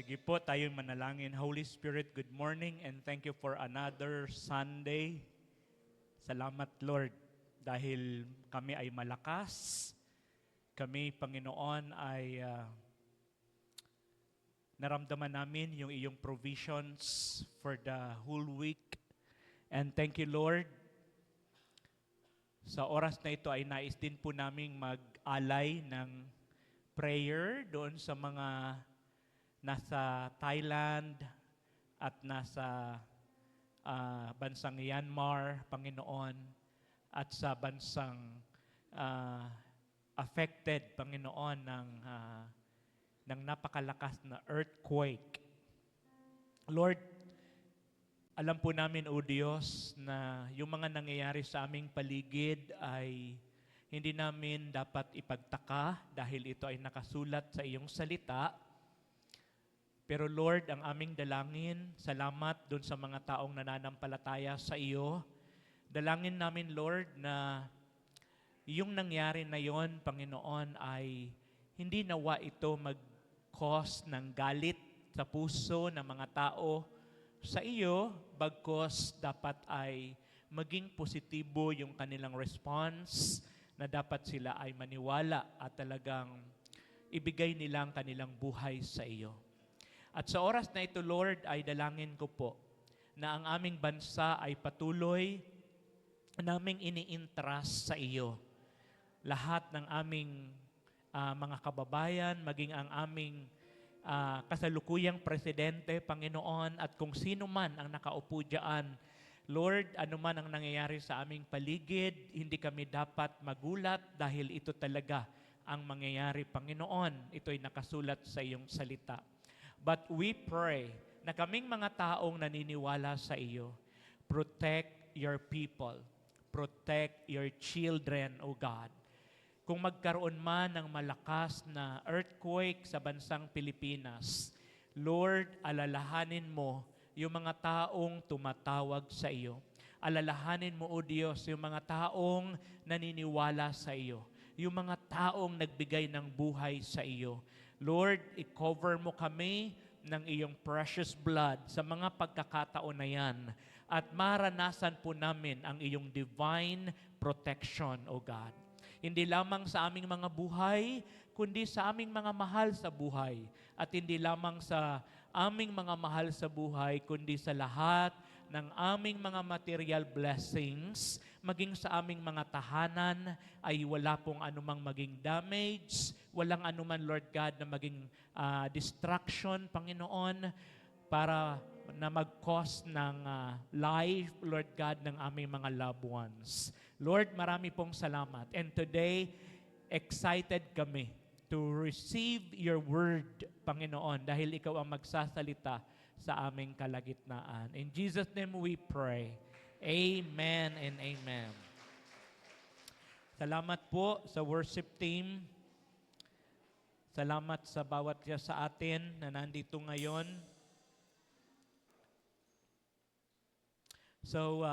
Sige po, tayong manalangin. Holy Spirit, good morning and thank you for another Sunday. Salamat Lord dahil kami ay malakas. Kami, Panginoon, ay naramdaman namin yung iyong provisions for the whole week. And thank you Lord. Sa oras na ito ay nais din po naming mag-alay ng prayer doon sa mga nasa Thailand at nasa bansang Myanmar, Panginoon, at sa bansang affected, Panginoon, ng napakalakas na earthquake. Lord, alam po namin, O Diyos, na yung mga nangyayari sa aming paligid ay hindi namin dapat ipagtaka dahil ito ay nakasulat sa iyong salita. Pero Lord, ang aming dalangin, salamat doon sa mga taong nananampalataya sa iyo. Dalangin namin, Lord, na yung nangyari na yon, Panginoon, ay hindi nawa ito mag-cause ng galit sa puso ng mga tao sa iyo, bagkus dapat ay maging positibo yung kanilang response, na dapat sila ay maniwala at talagang ibigay nilang kanilang buhay sa iyo. At sa oras na ito, Lord, ay dalangin ko po na ang aming bansa ay patuloy naming ini-entrust sa iyo. Lahat ng aming mga kababayan, maging ang aming kasalukuyang presidente, Panginoon, at kung sino man ang nakaupo diyan, Lord, ano man ang nangyayari sa aming paligid, hindi kami dapat magulat dahil ito talaga ang mangyayari, Panginoon. Ito'y nakasulat sa iyong salita. But we pray na kaming mga taong naniniwala sa iyo, protect your people, protect your children, O God. Kung magkaroon man ng malakas na earthquake sa bansang Pilipinas, Lord, alalahanin mo yung mga taong tumatawag sa iyo. Alalahanin mo, O Diyos, yung mga taong naniniwala sa iyo. Yung mga taong nagbigay ng buhay sa iyo. Lord, i-cover mo kami ng iyong precious blood sa mga pagkakataon na yan. At maranasan po namin ang iyong divine protection, O God. Hindi lamang sa aming mga buhay, kundi sa aming mga mahal sa buhay. At hindi lamang sa aming mga mahal sa buhay, kundi sa lahat ng aming mga material blessings, maging sa aming mga tahanan, ay wala pong anumang maging damage, walang anuman, Lord God, na maging distraction, Panginoon, para na mag-cause ng life, Lord God, ng aming mga loved ones. Lord, marami pong salamat. And today, excited kami to receive your word, Panginoon, dahil ikaw ang magsasalita sa aming kalagitnaan. In Jesus' name we pray. Amen and amen. Salamat po sa worship team. Salamat sa bawat isa sa atin na nandito ngayon. So,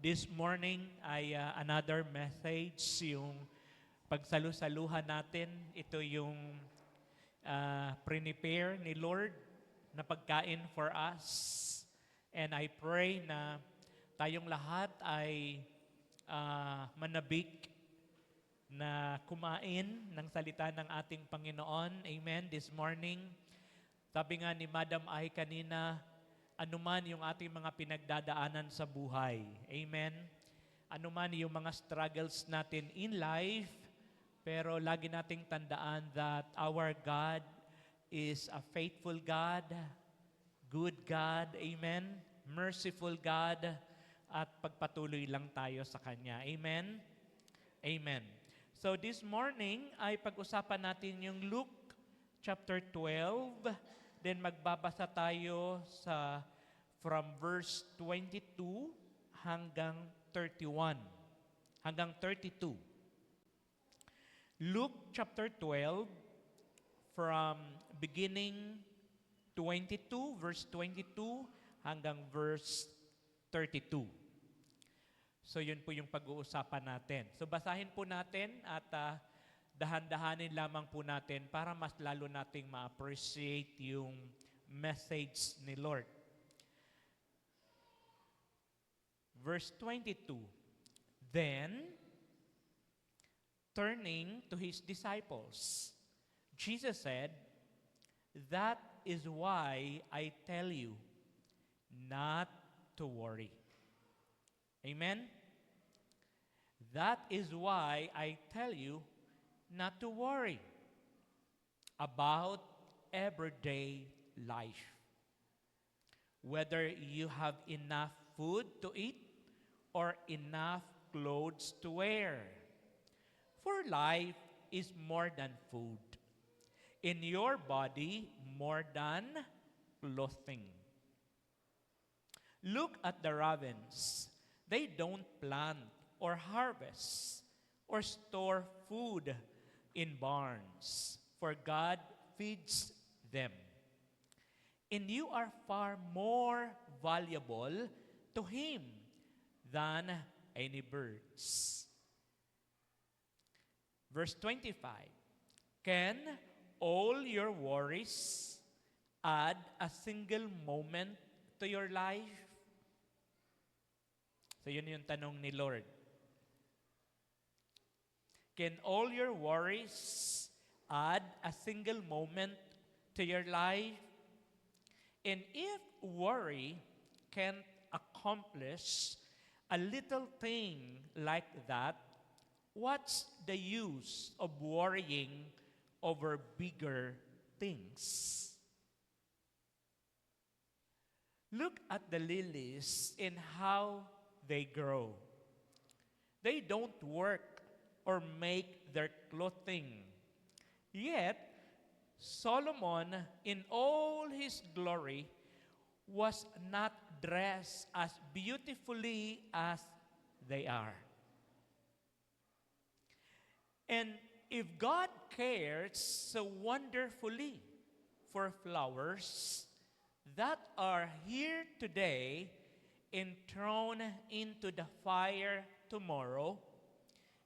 this morning ay another message, yung pagsalu-saluhan natin. Ito yung prepare ni Lord na pagkain for us. And I pray na tayong lahat ay manabik na kumain ng salita ng ating Panginoon. Amen. This morning, sabi nga ni Madam Ay kanina, anuman yung ating mga pinagdadaanan sa buhay. Amen. Anuman yung mga struggles natin in life, pero lagi nating tandaan that our God is a faithful God, good God, amen, merciful God, at pagpatuloy lang tayo sa Kanya. Amen? Amen. So this morning ay pag-usapan natin yung Luke chapter 12, then magbabasa tayo from verse 22 hanggang 31. Hanggang 32. Luke chapter 12 from beginning 22, verse 22 hanggang verse 32. So yun po yung pag-uusapan natin. So basahin po natin at dahan-dahanin lamang po natin para mas lalo nating ma-appreciate yung message ni Lord. Verse 22, then, turning to his disciples, Jesus said, that is why I tell you not to worry. Amen? That is why I tell you not to worry about everyday life. Whether you have enough food to eat or enough clothes to wear. For life is more than food, in your body more than clothing. Look at the ravens. They don't plant or harvest or store food in barns, for God feeds them. And you are far more valuable to Him than any birds. Verse 25, can all your worries add a single moment to your life? So yun yung tanong ni Lord. Can all your worries add a single moment to your life? And if worry can't accomplish a little thing like that, what's the use of worrying over bigger things? Look at the lilies and how they grow. They don't work or make their clothing. Yet, Solomon, in all his glory, was not dressed as beautifully as they are. And if God cares so wonderfully for flowers that are here today and thrown into the fire tomorrow,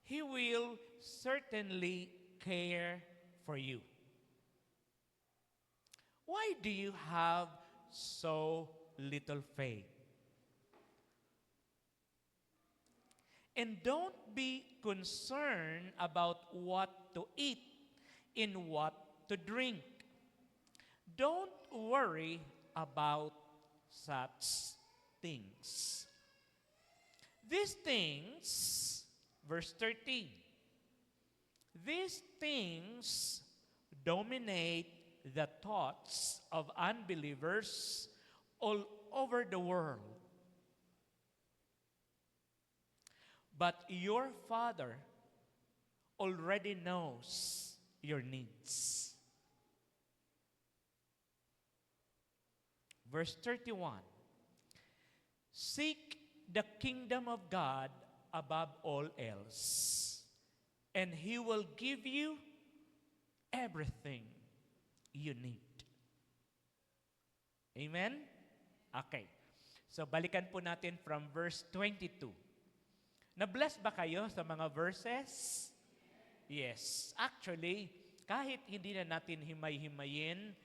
He will certainly care for you. Why do you have so little faith? And don't be concerned about what to eat and what to drink. Don't worry about such things. These things, verse 13, these things dominate the thoughts of unbelievers all over the world. But your Father already knows your needs. Verse 31, seek the kingdom of God above all else, and He will give you everything you need. Amen? Okay. So balikan po natin from verse 22. Na-bless ba kayo sa mga verses? Yes. Actually, kahit hindi na natin himay-himayin,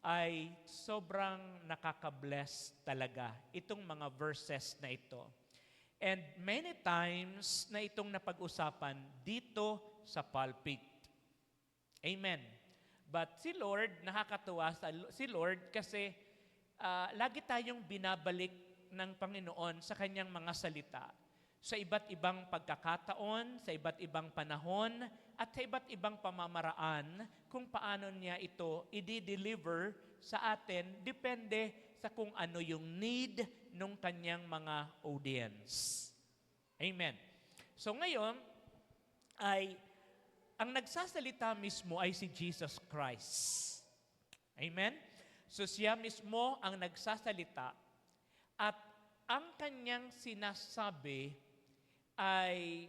ay sobrang nakaka-bless talaga itong mga verses na ito. And many times na itong napag-usapan dito sa pulpit. Amen. But si Lord, nakakatuwa si Lord kasi lagi tayong binabalik ng Panginoon sa kanyang mga salita sa iba't ibang pagkakataon, sa iba't ibang panahon, at sa iba't ibang pamamaraan kung paano niya ito i-deliver sa atin, depende sa kung ano yung need ng kanyang mga audience. Amen. So ngayon, ang nagsasalita mismo ay si Jesus Christ. Amen? So siya mismo ang nagsasalita at ang kanyang sinasabi ay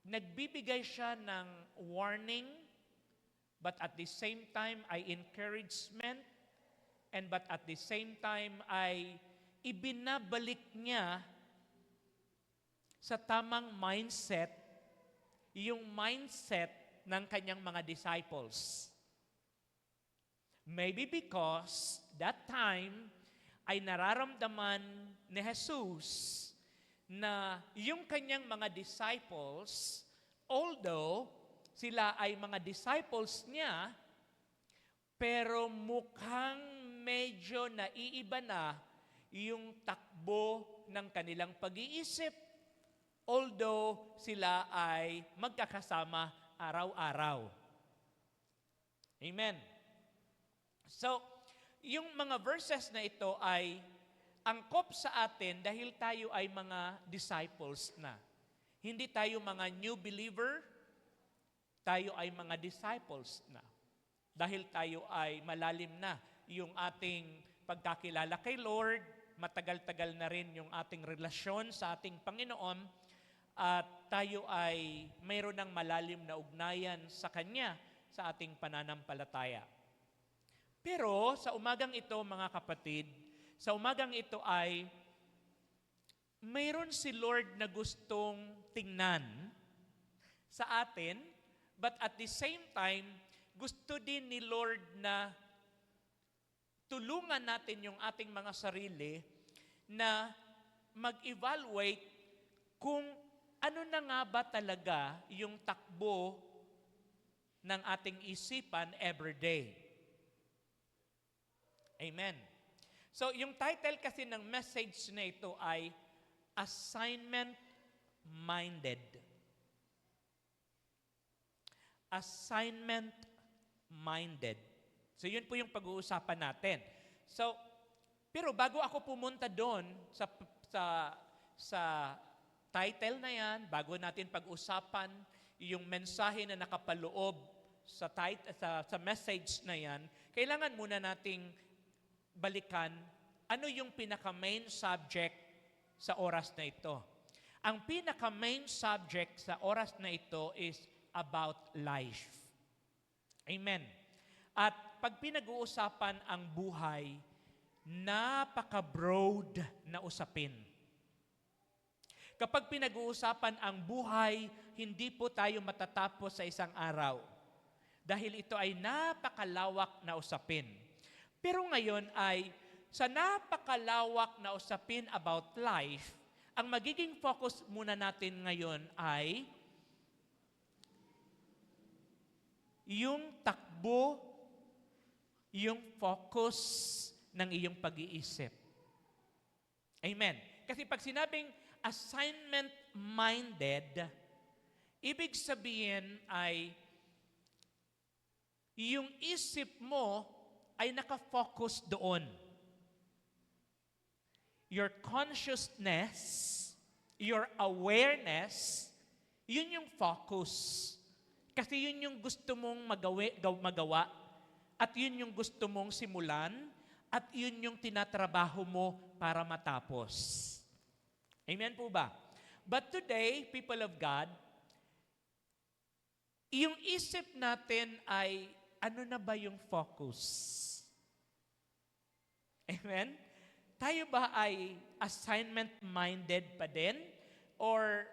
nagbibigay siya ng warning, but at the same time ay encouragement, and but at the same time ay ibinabalik niya sa tamang mindset yung mindset ng kanyang mga disciples. Maybe because that time ay nararamdaman ni Jesus na yung kanyang mga disciples, although sila ay mga disciples niya, pero mukhang medyo naiiba na yung takbo ng kanilang pag-iisip, although sila ay magkakasama araw-araw. Amen. So, yung mga verses na ito ay angkop sa atin dahil tayo ay mga disciples na. Hindi tayo mga new believer, tayo ay mga disciples na. Dahil tayo ay malalim na yung ating pagkakilala kay Lord, matagal-tagal na rin yung ating relasyon sa ating Panginoon, at tayo ay mayroon ng malalim na ugnayan sa Kanya sa ating pananampalataya. Pero sa umagang ito, mga kapatid, sa umagang ito ay mayroon si Lord na gustong tingnan sa atin, but at the same time, gusto din ni Lord na tulungan natin yung ating mga sarili na mag-evaluate kung ano na nga ba talaga yung takbo ng ating isipan everyday. Amen. So, yung title kasi ng message na ito ay Assignment-Minded. Assignment-Minded. So, yun po yung pag-uusapan natin. So, pero bago ako pumunta doon sa title na yan, bago natin pag-usapan yung mensahe na nakapaloob sa message na yan, kailangan muna nating balikan ano yung pinaka-main subject sa oras na ito. Ang pinaka-main subject sa oras na ito is about life. Amen. At pag pinag-uusapan ang buhay, napaka-broad na usapin. Kapag pinag-uusapan ang buhay, hindi po tayo matatapos sa isang araw. Dahil ito ay napakalawak na usapin. Pero ngayon ay sa napakalawak na usapin about life, ang magiging focus muna natin ngayon ay yung takbo, yung focus ng iyong pag-iisip. Amen. Kasi pag sinabing assignment-minded, ibig sabihin ay yung isip mo ay nakafocus doon. Your consciousness, your awareness, yun yung focus. Kasi yun yung gusto mong magawa, at yun yung gusto mong simulan, at yun yung tinatrabaho mo para matapos. Amen po ba? But today, people of God, yung isip natin ay ano na ba yung focus? Amen? Tayo ba ay assignment-minded pa din? Or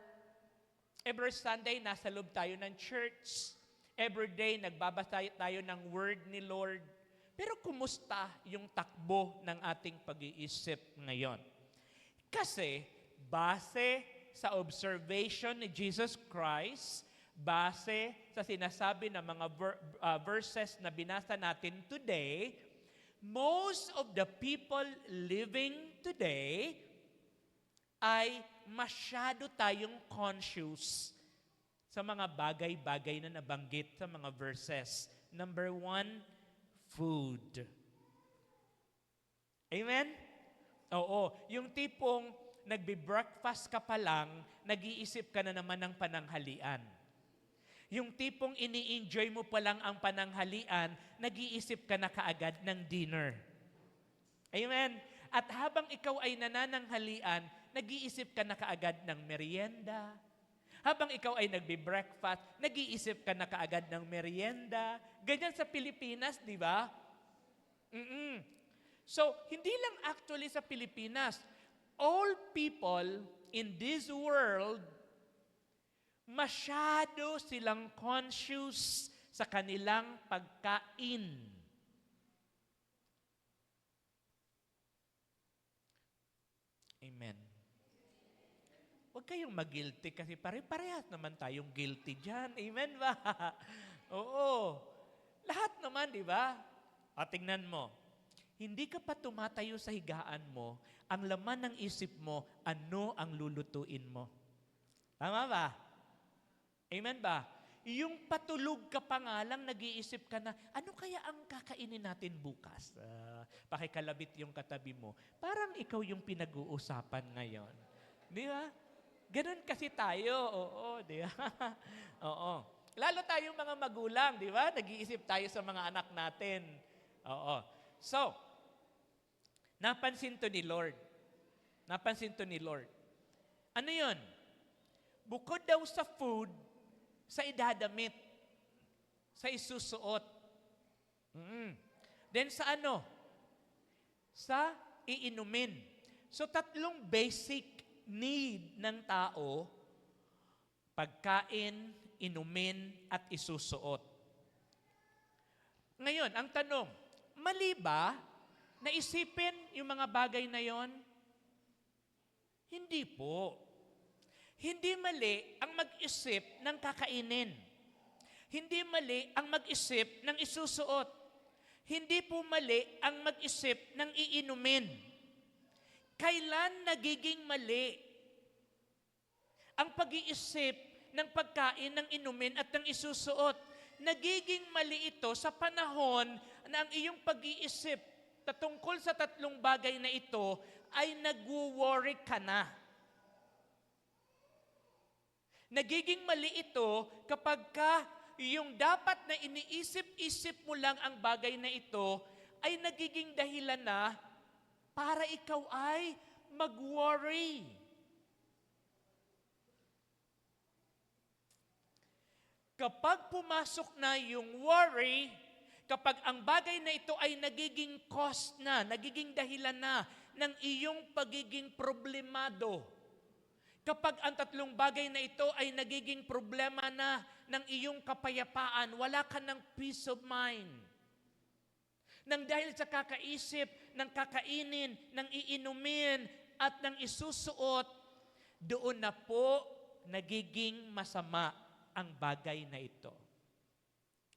every Sunday, nasa loob tayo ng church. Every day, nagbabasa tayo ng word ni Lord. Pero kumusta yung takbo ng ating pag-iisip ngayon? Kasi, base sa observation ni Jesus Christ, base sa sinasabi ng mga verses na binasa natin today, most of the people living today ay masyado tayong conscious sa mga bagay-bagay na nabanggit sa mga verses. Number 1, food. Amen? Oo. Yung tipong nagbe-breakfast ka pa lang, nag-iisip ka na naman ng pananghalian. Yung tipong ini-enjoy mo pa lang ang pananghalian, nag-iisip ka na kaagad ng dinner. Amen? At habang ikaw ay nanananghalian, nag-iisip ka na kaagad ng merienda. Habang ikaw ay nagbe-breakfast, nag-iisip ka na kaagad ng merienda. Ganyan sa Pilipinas, di ba? So, hindi lang actually sa Pilipinas. All people in this world, masyado silang conscious sa kanilang pagkain. Amen. Huwag kayong mag-guilty kasi pare-parehas naman tayong guilty dyan. Amen ba? Oo. Lahat naman, di ba? O, tingnan mo. Hindi ka pa tumatayo sa higaan mo, ang laman ng isip mo, ano ang lulutuin mo. Tama ba? Amen ba? Yung patulog ka pa nga lang, nag-iisip ka na, ano kaya ang kakainin natin bukas? Pakikalabit yung katabi mo. Parang ikaw yung pinag-uusapan ngayon. Di ba? Ganun kasi tayo. Oo, di ba? Oo. Lalo tayong mga magulang, di ba? Nag-iisip tayo sa mga anak natin. Oo. So, napansin to ni Lord. Napansin to ni Lord. Ano yun? Bukod daw sa food, sa idadamit, sa isusuot. Then sa ano? Sa iinumin. So 3 basic need ng tao, pagkain, inumin, at isusuot. Ngayon, ang tanong, mali ba na isipin yung mga bagay na yon? Hindi po. Hindi mali ang mag-isip ng kakainin. Hindi mali ang mag-isip ng isusuot. Hindi po mali ang mag-isip ng iinumin. Kailan nagiging mali ang pag-iisip ng pagkain, ng inumin at ng isusuot? Nagiging mali ito sa panahon na ang iyong pag-iisip tungkol sa 3 bagay na ito ay nag-worry ka na. Nagiging mali ito kapag yung dapat na iniisip-isip mo lang ang bagay na ito ay nagiging dahilan na para ikaw ay mag-worry. Kapag pumasok na yung worry, kapag ang bagay na ito ay nagiging cause na, nagiging dahilan na ng iyong pagiging problemado, kapag ang 3 bagay na ito ay nagiging problema na ng iyong kapayapaan, wala ka ng peace of mind. Nang dahil sa kakaisip, ng kakainin, ng iinumin, at ng isusuot, doon na po nagiging masama ang bagay na ito.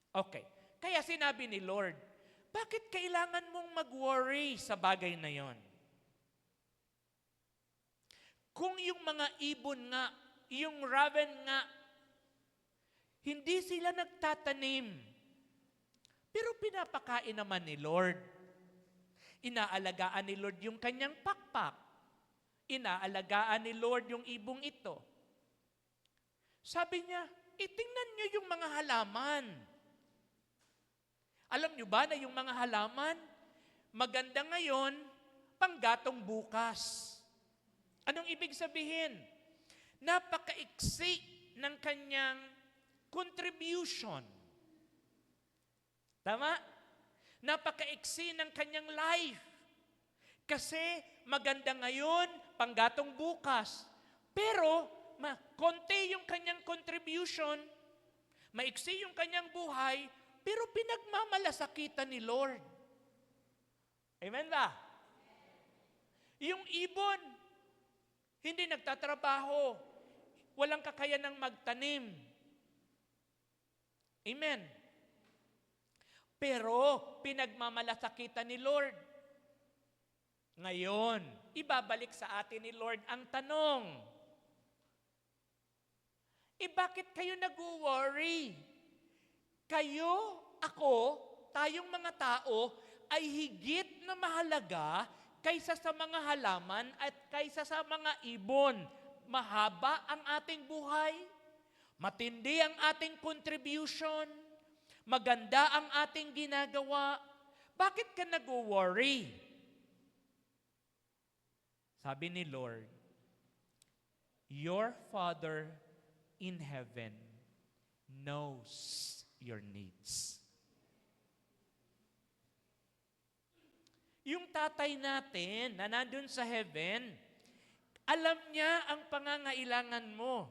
Okay, kaya sinabi ni Lord, bakit kailangan mong mag-worry sa bagay na yon? Kung yung mga ibon nga, yung raven nga, hindi sila nagtatanim. Pero pinapakain naman ni Lord. Inaalagaan ni Lord yung kanyang pakpak. Inaalagaan ni Lord yung ibong ito. Sabi niya, itingnan niyo yung mga halaman. Alam niyo ba na yung mga halaman, maganda ngayon, panggatong bukas. Anong ibig sabihin? Napakaiksi ng kanyang contribution. Tama? Napakaiksi ng kanyang life. Kasi maganda ngayon, panggatong bukas. Pero, konti yung kanyang contribution, maiksi yung kanyang buhay, pero pinagmamalasakitan ni Lord. Amen ba? Yung ibon, hindi nagtatrabaho. Walang kakayanang magtanim. Amen. Pero, pinagmamalasakitan ni Lord. Ngayon, ibabalik sa atin ni Lord ang tanong. Bakit kayo nag-worry? Kayo, ako, tayong mga tao, ay higit na mahalaga kaysa sa mga halaman at kaysa sa mga ibon. Mahaba ang ating buhay, matindi ang ating contribution, maganda ang ating ginagawa. Bakit ka nag-worry? Sabi ni Lord, your Father in heaven knows your needs. Yung tatay natin na nandun sa heaven, alam niya ang pangangailangan mo.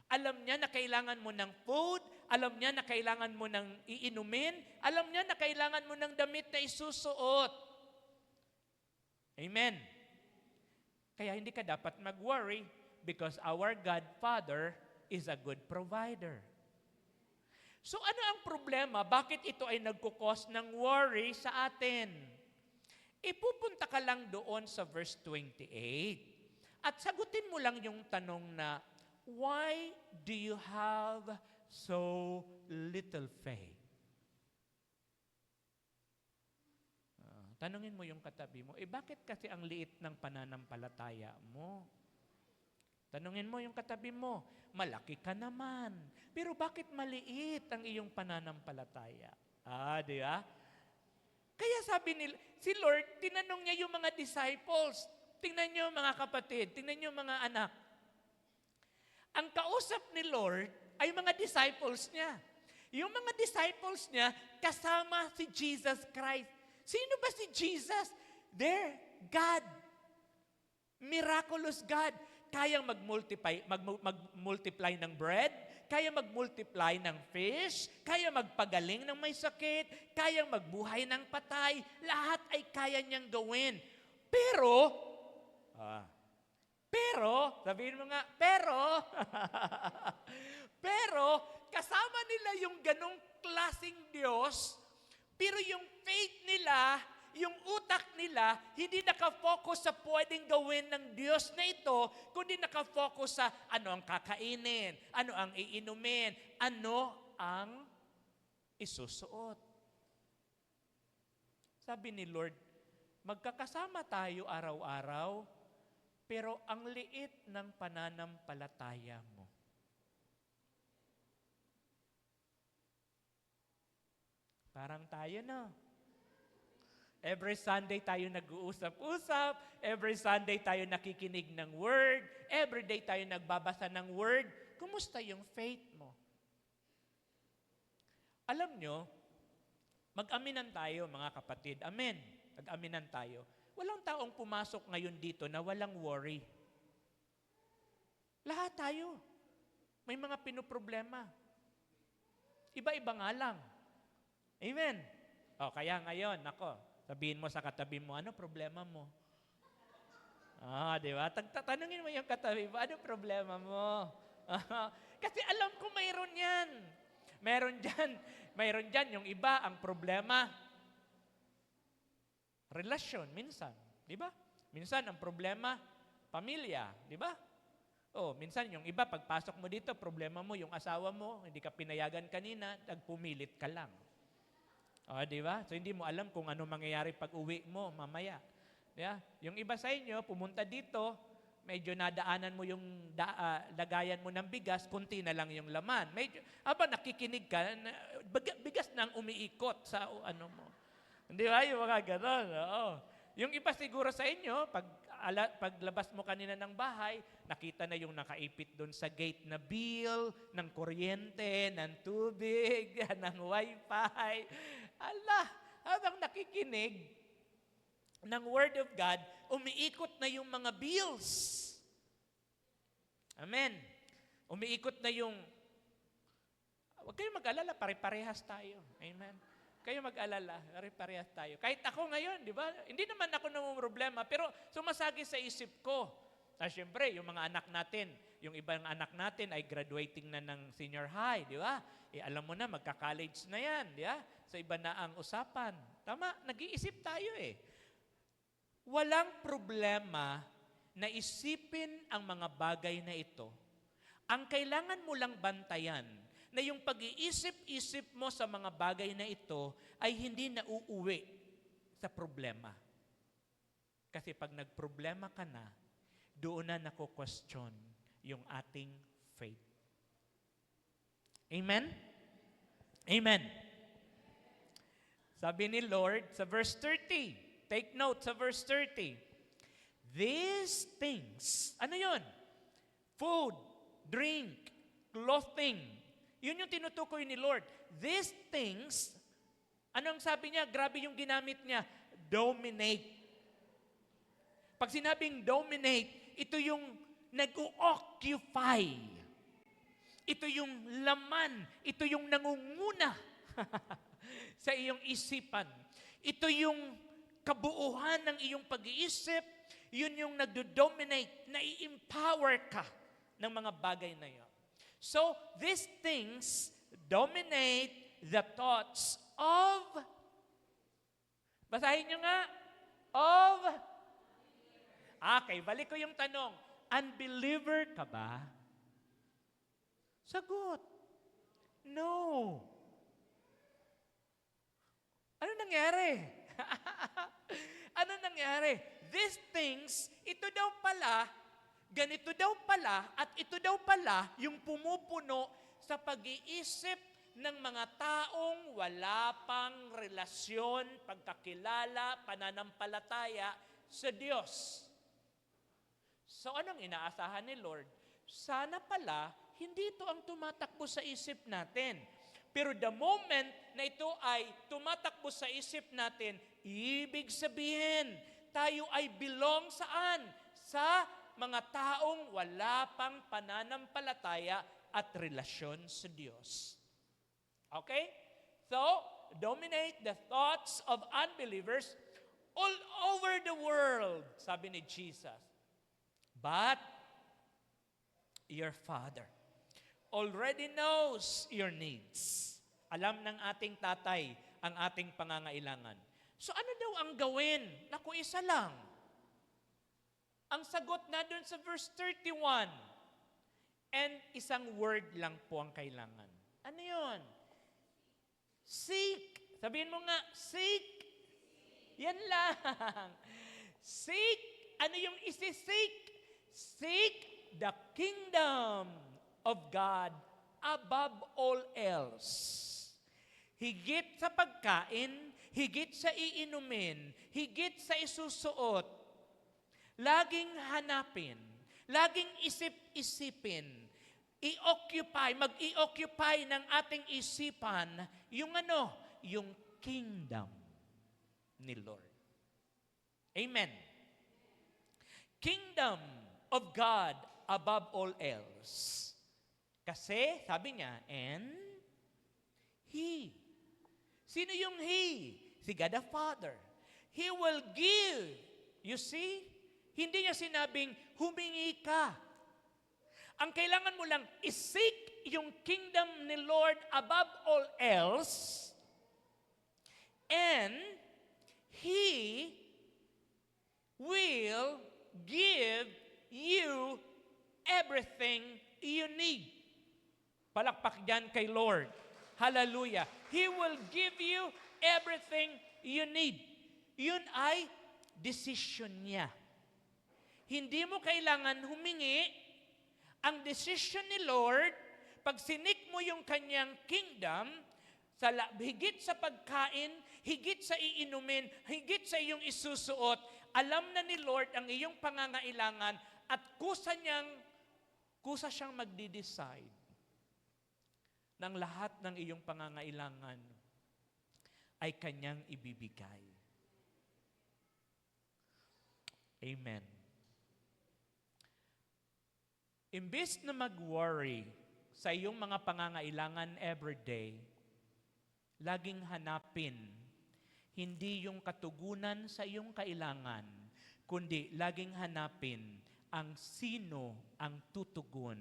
Alam niya na kailangan mo ng food, alam niya na kailangan mo ng iinumin, alam niya na kailangan mo ng damit na isusuot. Amen. Kaya hindi ka dapat mag-worry because our God, Father, is a good provider. So ano ang problema? Bakit ito ay nagkukos ng worry sa atin? Ipupunta ka lang doon sa verse 28 at sagutin mo lang yung tanong na, why do you have so little faith? Tanungin mo yung katabi mo, bakit kasi ang liit ng pananampalataya mo? Tanungin mo yung katabi mo, malaki ka naman, pero bakit maliit ang iyong pananampalataya? Di ba? Kaya sabi nila, si Lord, tinanong niya yung mga disciples. Tingnan niyo mga kapatid, tingnan niyo mga anak. Ang kausap ni Lord ay mga disciples niya. Yung mga disciples niya, kasama si Jesus Christ. Sino ba si Jesus? There, God. Miraculous God. Kayang mag-multiply ng bread, kaya mag-multiply ng fish, kaya magpagaling ng may sakit, kayang magbuhay ng patay. Lahat ay kaya niyang gawin. Pero, sabihin mo nga, pero, kasama nila yung ganong klaseng Diyos, pero yung faith nila, yung utak nila, hindi nakafocus sa pwedeng gawin ng Diyos na ito, kundi nakafocus sa ano ang kakainin, ano ang iinumin, ano ang isusuot. Sabi ni Lord, magkakasama tayo araw-araw, pero ang liit ng pananampalataya mo. Parang tayo na. Every Sunday tayo nag-uusap-usap. Every Sunday tayo nakikinig ng Word. Every day tayo nagbabasa ng Word. Kumusta yung faith mo? Alam nyo, mag-aminan tayo mga kapatid. Amen. Mag-aminan tayo. Walang taong pumasok ngayon dito na walang worry. Lahat tayo. May mga pinoproblema. Iba-iba nga lang. Amen. Kaya ngayon, sabihin mo sa katabi mo, ano problema mo? Di ba? Tanungin mo yung katabi mo, ano problema mo? Kasi alam ko mayroon yan. Mayroon dyan yung iba, ang problema, relasyon, minsan. Di ba? Minsan, ang problema, pamilya. Di ba? Minsan yung iba, pagpasok mo dito, problema mo, yung asawa mo, hindi ka pinayagan kanina, nagpumilit ka lang. Di ba? So hindi mo alam kung ano mangyayari pag uwi mo mamaya. Yeah? Yung iba sa inyo, pumunta dito, medyo nadaanan mo yung lagayan mo ng bigas, kunti na lang yung laman. Medyo, nakikinig ka, bigas nang umiikot sa ano mo. Hindi ba? Yung mga ganon. Yung iba siguro sa inyo, paglabas mo kanina ng bahay, nakita na yung nakaipit doon sa gate na bill, ng kuryente, ng tubig, ng wifi. Habang nakikinig ng Word of God, umiikot na yung mga bills. Amen. Umiikot na yung, huwag kayong mag-alala, pare-parehas tayo. Amen. Kayo mag-alala, pare-parehas tayo. Kahit ako ngayon, di ba? Hindi naman ako namumroblema, pero sumasagi sa isip ko. Siyempre, yung mga anak natin, yung ibang anak natin ay graduating na ng senior high, di ba? Alam mo na, magka-college na yan, di ba? So iba na ang usapan. Tama, nag-iisip tayo Walang problema na isipin ang mga bagay na ito. Ang kailangan mo lang bantayan na yung pag-iisip-isip mo sa mga bagay na ito ay hindi nauuwi sa problema. Kasi pag nagproblema ka na, doon na nako-question yung ating faith. Amen? Amen. Sabi ni Lord sa verse 30, take note sa verse 30, these things, ano yun? Food, drink, clothing. Yun yung tinutukoy ni Lord. These things, anong sabi niya? Grabe yung ginamit niya. Dominate. Pag sinabing dominate, ito yung nag-occupy. Ito yung laman. Ito yung nangunguna sa iyong isipan. Ito yung kabuuhan ng iyong pag-iisip. yun yung nagdo-dominate, nai-empower ka ng mga bagay na yun. So, these things dominate the thoughts of, basahin nyo nga, of, okay, balik ko yung tanong, unbeliever ka ba? Sagot, no. Ano nangyari? Ano nangyari? These things, ito daw pala, ganito daw pala, at ito daw pala yung pumupuno sa pag-iisip ng mga taong wala pang relasyon, pagkakilala, pananampalataya sa Diyos. So anong inaasahan ni Lord? Sana pala, hindi ito ang tumatakbo sa isip natin. Pero the moment na ito ay tumatakbo sa isip natin, ibig sabihin, tayo ay belong saan? Sa mga taong wala pang pananampalataya at relasyon sa Diyos. Okay? So, dominate the thoughts of unbelievers all over the world, sabi ni Jesus. But your Father already knows your needs. Alam ng ating tatay ang ating pangangailangan. So ano daw ang gawin? Naku, isa lang. Ang sagot na dun sa verse 31. And isang word lang po ang kailangan. Ano yun? Seek. Sabihin mo nga, seek. Yan lang. Seek. Ano yung isi-seek? Seek the kingdom of God above all else. Higit sa pagkain, higit sa iinumin, higit sa isusuot, laging hanapin, laging isip-isipin, mag-i-occupy ng ating isipan yung yung kingdom ni Lord. Amen. Kingdom of God above all else. Kasi, sabi niya, and He. Sino yung He? Si God the Father. He will give. You see? Hindi niya sinabing, humingi ka. Ang kailangan mo lang, isik yung kingdom ni Lord above all else, and He will give you everything you need. Palakpak dyan kay Lord. Hallelujah. He will give you everything you need. Yun ay decision niya. Hindi mo kailangan humingi. Ang decision ni Lord, pag sinik mo yung kanyang kingdom, higit sa pagkain, higit sa iinumin, higit sa iyong isusuot, alam na ni Lord ang iyong pangangailangan at kusa siyang magdi-decide ng lahat ng iyong pangangailangan ay kanyang ibibigay. Amen. Imbes na mag-worry sa iyong mga pangangailangan everyday, laging hanapin hindi yung katugunan sa iyong kailangan, kundi laging hanapin ang sino ang tutugon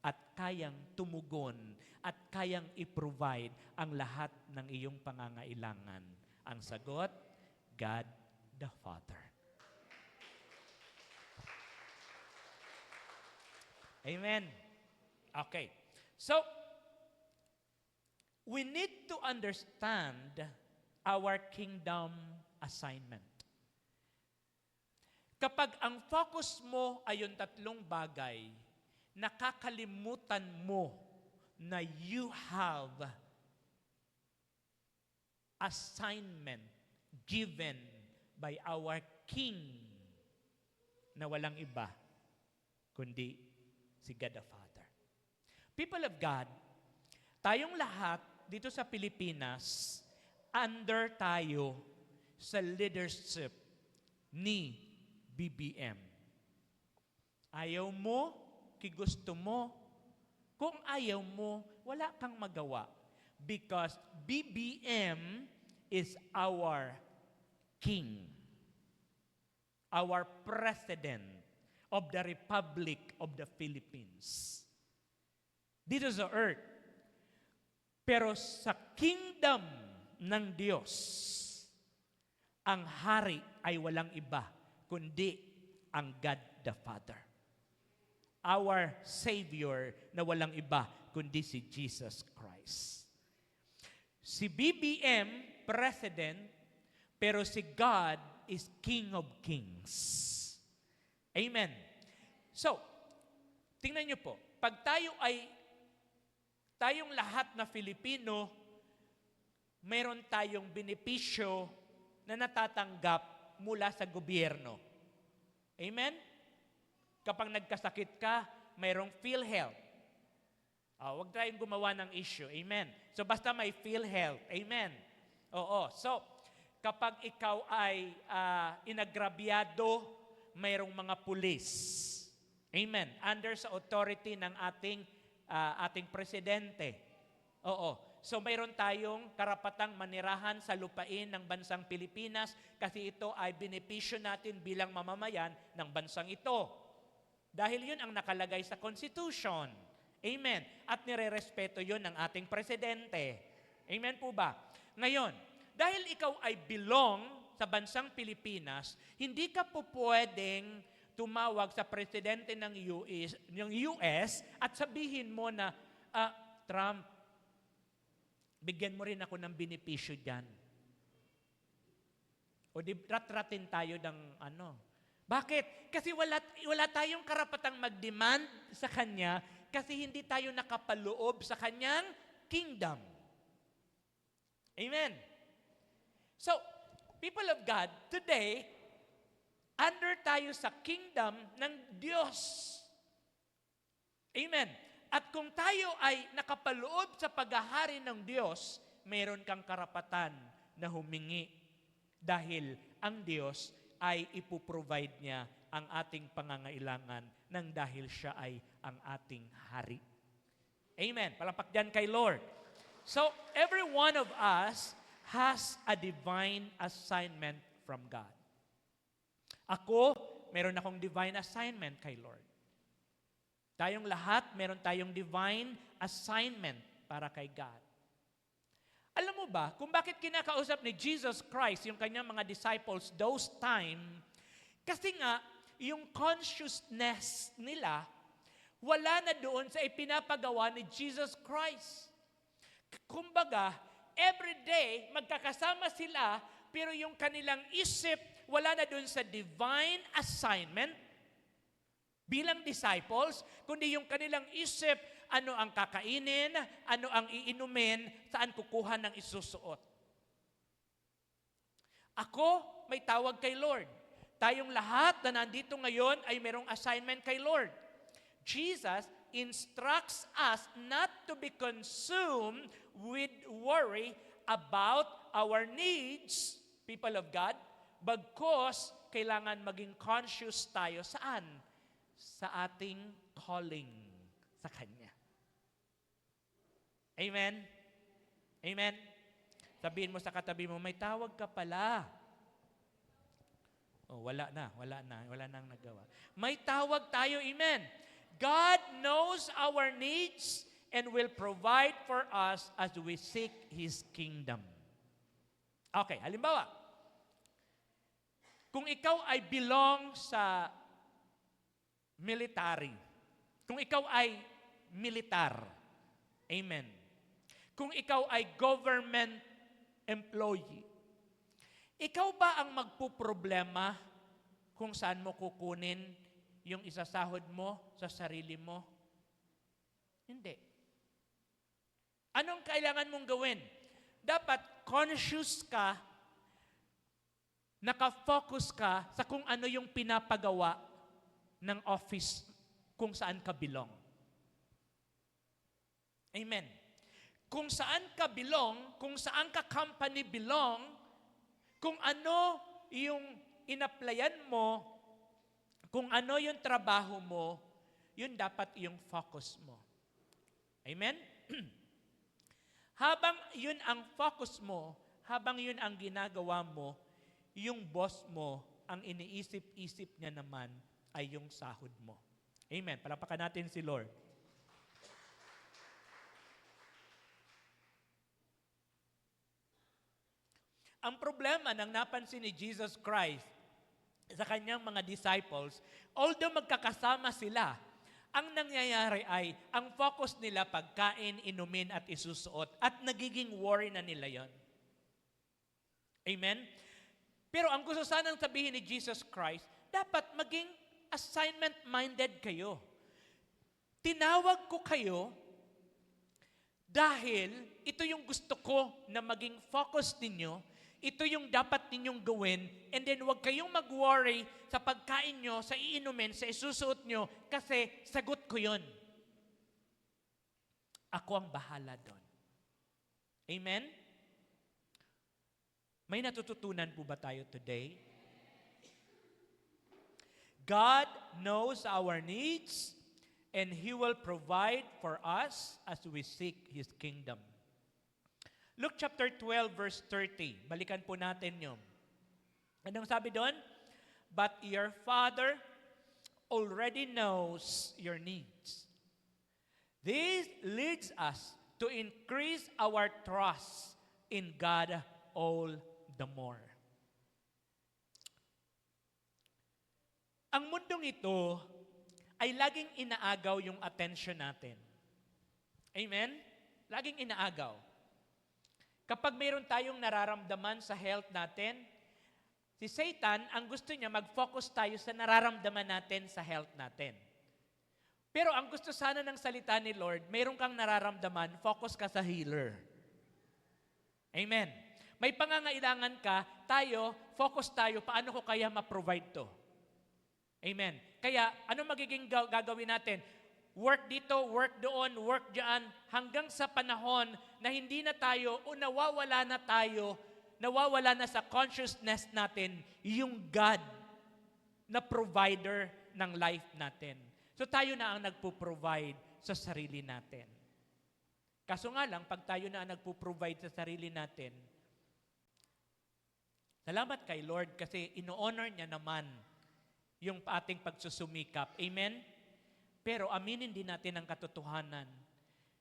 at kayang tumugon at kayang i-provide ang lahat ng iyong pangangailangan. Ang sagot, God the Father. Amen. Okay. So, we need to understand our kingdom assignment. Kapag ang focus mo ay yung tatlong bagay, nakakalimutan mo na you have assignment given by our King na walang iba, kundi si God the Father. People of God, tayong lahat dito sa Pilipinas, under tayo sa leadership ni BBM. Ayaw mo, gusto mo. Kung ayaw mo, wala kang magawa. Because BBM is our King. our President of the Republic of the Philippines. Dito sa earth. Pero sa kingdom ng Diyos, ang hari ay walang iba, kundi ang God the Father. Our Savior na walang iba, kundi si Jesus Christ. Si BBM, President, pero si God is King of Kings. Amen. So, tingnan niyo po, pag tayong lahat na Filipino, meron tayong benepisyo na natatanggap mula sa gobyerno. Amen? Kapag nagkasakit ka, mayroong PhilHealth. Huwag tayong gumawa ng issue. Amen? So basta may PhilHealth. Amen? Oo. So, kapag ikaw ay inagrabyado, mayroong mga pulis. Amen? Under sa authority ng ating presidente. Oo. So mayroon tayong karapatang manirahan sa lupain ng bansang Pilipinas kasi ito ay benepisyo natin bilang mamamayan ng bansang ito. Dahil yun ang nakalagay sa Constitution. Amen. At nire-respeto yun ng ating presidente. Amen po ba? Ngayon, dahil ikaw ay belong sa bansang Pilipinas, hindi ka po pwedeng tumawag sa presidente ng US at sabihin mo na, Trump, bigyan mo rin ako ng benepisyo dyan. O di rat-ratin tayo ng ano. Bakit? Kasi wala tayong karapatang mag-demand sa Kanya kasi hindi tayo nakapaloob sa Kanyang kingdom. Amen. So, people of God, today, under tayo sa kingdom ng Diyos. Amen. At kung tayo ay nakapaloob sa paghahari ng Diyos, meron kang karapatan na humingi dahil ang Diyos ay ipuprovide niya ang ating pangangailangan nang dahil siya ay ang ating hari. Amen. Palakpak dyan kay Lord. So, every one of us has a divine assignment from God. Ako, meron akong divine assignment kay Lord. Tayong lahat, meron tayong divine assignment para kay God. Alam mo ba, kung bakit kinakausap ni Jesus Christ yung kanyang mga disciples those time, kasi nga, yung consciousness nila, wala na doon sa ipinapagawa ni Jesus Christ. Kumbaga, every day, magkakasama sila, pero yung kanilang isip, wala na doon sa divine assignment, bilang disciples, kundi yung kanilang isip, ano ang kakainin, ano ang iinumin, saan kukuha ng isusuot. Ako, may tawag kay Lord. Tayong lahat na nandito ngayon ay merong assignment kay Lord. Jesus instructs us not to be consumed with worry about our needs, people of God, bagkus kailangan maging conscious tayo saan? Sa ating calling sa Kanya. Amen? Amen? Sabihin mo sa katabi mo, may tawag ka pala. Oh, wala nang nagawa. May tawag tayo, amen. God knows our needs and will provide for us as we seek His kingdom. Okay, halimbawa, kung ikaw ay belong sa military. Kung ikaw ay militar. Amen. Kung ikaw ay government employee. Ikaw ba ang magpuproblema kung saan mo kukunin yung isasahod mo sa sarili mo? Hindi. Anong kailangan mong gawin? Dapat conscious ka, nakafocus ka sa kung ano yung pinapagawa ng office kung saan ka belong. Amen. Kung saan ka belong, kung saan ka company belong, kung ano yung in-applyan mo, kung ano yung trabaho mo, yun dapat yung focus mo. Amen? Habang yun ang focus mo, habang yun ang ginagawa mo, yung boss mo ang iniisip-isip niya naman ay yung sahod mo. Amen. Palakpakan natin si Lord. Ang problema nang napansin ni Jesus Christ sa kanyang mga disciples, although magkakasama sila, ang nangyayari ay ang focus nila pagkain, inumin at isusuot at nagiging worry na nila yon. Amen? Pero ang gusto sanang sabihin ni Jesus Christ, dapat maging assignment-minded kayo. Tinawag ko kayo dahil ito yung gusto ko na maging focus ninyo. Ito yung dapat ninyong gawin, and then huwag kayong mag-worry sa pagkain nyo, sa iinumin, sa isusuot nyo, kasi sagot ko yon. Ako ang bahala doon. Amen? May natututunan po ba tayo today? God knows our needs, and He will provide for us as we seek His kingdom. Luke chapter 12, verse 30. Balikan po natin yun. Anong sabi doon? But your Father already knows your needs. This leads us to increase our trust in God all the more. Ang mundong ito ay laging inaagaw yung attention natin. Amen? Laging inaagaw. Kapag mayroon tayong nararamdaman sa health natin, si Satan, ang gusto niya, mag-focus tayo sa nararamdaman natin sa health natin. Pero ang gusto sana ng salita ni Lord, mayroon kang nararamdaman, focus ka sa healer. Amen. May pangangailangan ka, tayo, focus tayo, paano ko kaya ma-provide to? Amen. Kaya, ano magiging gagawin natin? Work dito, work doon, work dyan, hanggang sa panahon na hindi na tayo o nawawala na sa consciousness natin yung God na provider ng life natin. So tayo na ang nagpo-provide sa sarili natin. Kaso nga lang, pag tayo na ang nagpo-provide sa sarili natin, salamat kay Lord kasi ino-honor niya naman yung ating pagsusumikap. Amen? Pero aminin din natin ang katotohanan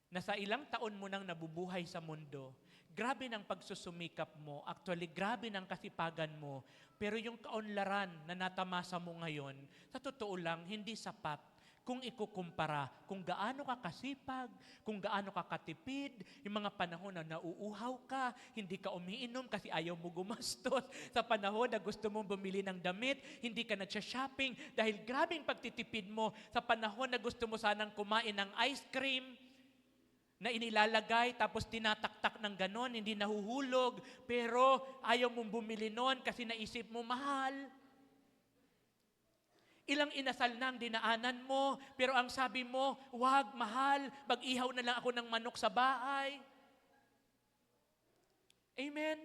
na sa ilang taon mo nang nabubuhay sa mundo, grabe ng pagsusumikap mo, actually grabe ng kasipagan mo, pero yung kaunlaran na natamasa mo ngayon, sa totoo lang, hindi sapat kung ikukumpara kung gaano ka kasipag, kung gaano ka katipid, yung mga panahon na nauuhaw ka, hindi ka umiinom kasi ayaw mo gumastos, sa panahon na gusto mong bumili ng damit, hindi ka nagsha-shopping dahil grabing pagtitipid mo, sa panahon na gusto mo sanang kumain ng ice cream, na inilalagay tapos tinataktak ng ganon, hindi nahuhulog, pero ayaw mong bumili nun kasi naisip mo mahal. Ilang inasal na ang dinaanan mo, pero ang sabi mo, wag, mahal, mag-ihaw na lang ako ng manok sa bahay. Amen?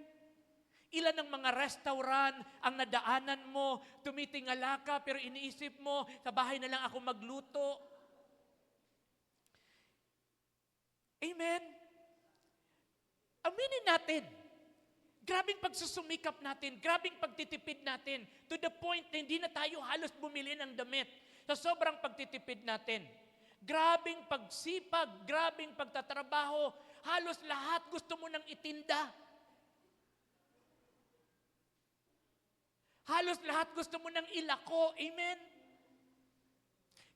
Ilan ng mga restaurant ang nadaanan mo, tumitingala ka, pero iniisip mo, sa bahay na lang ako magluto. Amen? Aminin natin. Grabing pagsusumikap natin, grabing pagtitipid natin, to the point na hindi na tayo halos bumili ng damit. Sa sobrang pagtitipid natin, grabing pagsipag, grabing pagtatrabaho, halos lahat gusto mo nang itinda. Halos lahat gusto mo nang ilako. Amen?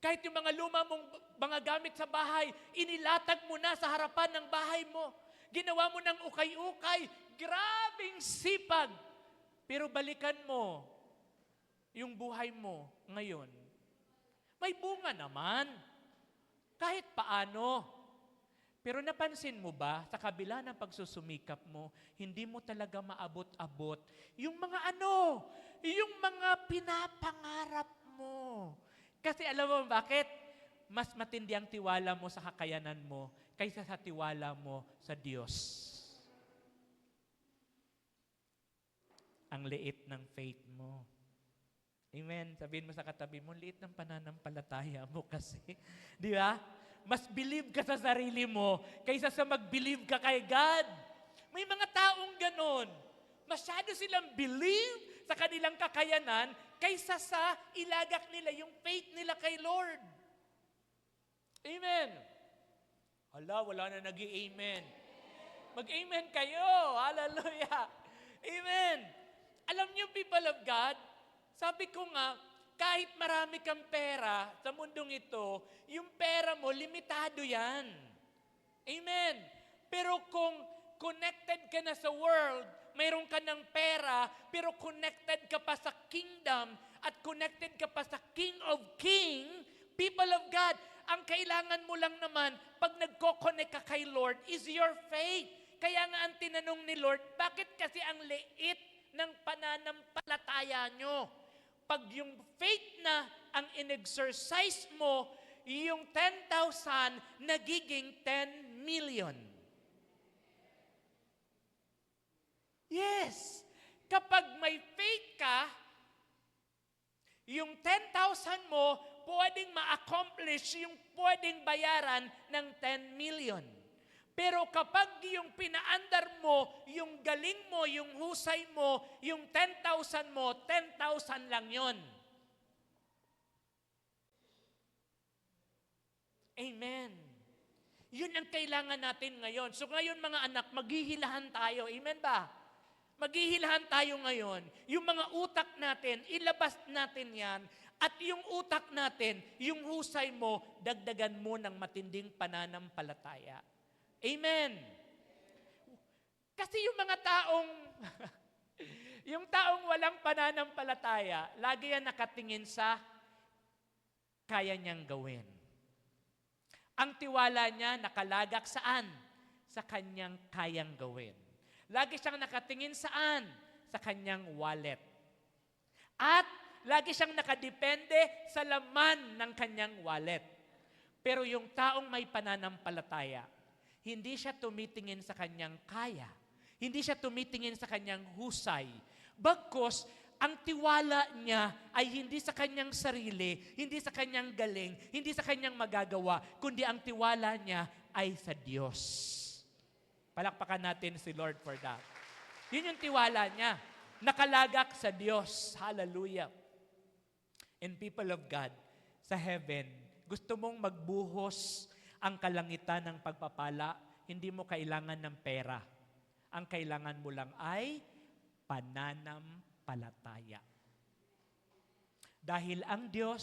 Kahit yung mga luma mong mga gamit sa bahay, inilatag mo na sa harapan ng bahay mo. Ginawa mo ng ukay-ukay, grabing sipag. Pero balikan mo yung buhay mo ngayon. May bunga naman. Kahit paano. Pero napansin mo ba, sa kabila ng pagsusumikap mo, hindi mo talaga maabot-abot yung mga yung mga pinapangarap mo. Kasi alam mo bakit? Mas matindi ang tiwala mo sa kakayanan mo kaysa sa tiwala mo sa Diyos. Ang liit ng faith mo. Amen. Sabihin mo sa katabi mo, liit ng pananampalataya mo kasi. Di ba? Mas believe ka sa sarili mo kaysa sa mag-believe ka kay God. May mga taong ganon. Masyado silang believe sa kanilang kakayanan kaysa sa ilagak nila yung faith nila kay Lord. Amen. Hala, wala na nag-i-amen. Mag-amen kayo. Hallelujah. Amen. Alam niyo, people of God, sabi ko nga, kahit marami kang pera sa mundong ito, yung pera mo, limitado yan. Amen. Pero kung connected ka na sa world, mayroon ka ng pera, pero connected ka pa sa kingdom at connected ka pa sa King of King, people of God, ang kailangan mo lang naman pag nagko-connect ka kay Lord is your faith. Kaya nga ang tinanong ni Lord, bakit kasi ang liit ng pananampalataya nyo? Pag yung faith na ang in-exercise mo, yung 10,000 nagiging 10 million. Yes. Kapag may faith ka, yung 10,000 mo, pwedeng ma-accomplish yung pwedeng bayaran ng 10 million. Pero kapag yung pinaandar mo, yung galing mo, yung husay mo, yung 10,000 mo, 10,000 lang yon. Amen. Yun ang kailangan natin ngayon. So ngayon mga anak, maghihilahan tayo. Amen ba? Maghihilahan tayo ngayon. Yung mga utak natin, ilabas natin yan. At yung utak natin, yung husay mo, dagdagan mo ng matinding pananampalataya. Amen. Kasi yung mga taong, yung taong walang pananampalataya, lagi yan nakatingin sa kaya niyang gawin. Ang tiwala niya nakalagak saan? Sa kanyang kayang gawin. Lagi siyang nakatingin saan? Sa kanyang wallet. At lagi siyang nakadepende sa laman ng kanyang wallet. Pero yung taong may pananampalataya, hindi siya tumitingin sa kanyang kaya. Hindi siya tumitingin sa kanyang husay. Bagkus, ang tiwala niya ay hindi sa kanyang sarili, hindi sa kanyang galing, hindi sa kanyang magagawa, kundi ang tiwala niya ay sa Diyos. Palakpakan natin si Lord for that. Yun yung tiwala niya. Nakalagak sa Diyos. Hallelujah. And people of God, sa heaven, gusto mong magbuhos ang kalangitan ng pagpapala, hindi mo kailangan ng pera. Ang kailangan mo lang ay pananampalataya. Dahil ang Diyos,